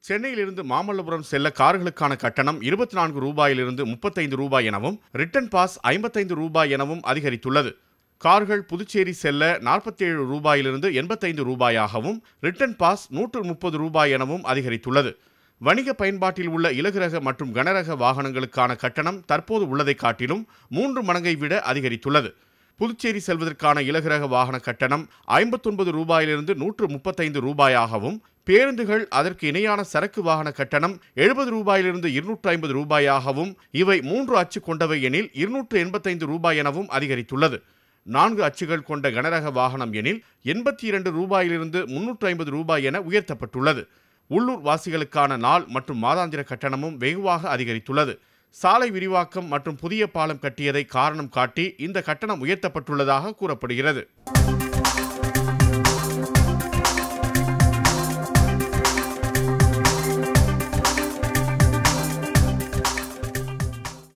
சென்னையிலிருந்து மாமல்லபுரம் செல்ல கார்களுக்கான கட்டணம் 24 ரூபாயிலிருந்து 35 ரூபாய் எனவும், ரிட்டன் பாஸ் 55 ரூபாய் எனவும் அதிகரித்துள்ளது. கார்கள் புதுச்சேரி செல்ல 47 ரூபாயிலிருந்து 85 ரூபாயாகவும், ரிட்டன் பாஸ் 130 ரூபாய் எனவும் அதிகரித்துள்ளது. வணிக பயன்பாட்டில் உள்ள இலகுரக மற்றும் கனரக வாகனங்களுக்கான கட்டணம் தற்போது உள்ளதை காட்டிலும் 3 மடங்கை விட அதிகரித்துள்ளது. புதுச்சேரி செல்வதற்கான இலகுரக வாகன கட்டணம் 59 ரூபாயிலிருந்து 135 ரூபாயாகவும், பேருந்துகள் அதற்கு இணையான சரக்கு வாகன கட்டணம் 70 ரூபாயிலிருந்து 250 ரூபாயாகவும், இவை 3 அச்சு கொண்டவை எனில் 285 ரூபாய் எனவும் அதிகரித்துள்ளது. 4 அச்சுகள் கொண்ட கனரக வாகனம் எனில் 82 ரூபாயிலிருந்து 350 ரூபாய் என உயர்த்தப்பட்டுள்ளது. உள்ளூர் வாசிகளுக்கான நாள் மற்றும் மாதாந்திர கட்டணமும் வெகுவாக அதிகரித்துள்ளது. சாலை விரிவாக்கம் மற்றும் புதிய பாலம் கட்டியதை காரணம் காட்டி இந்த கட்டணம் உயர்த்தப்பட்டுள்ளதாக கூறப்படுகிறது.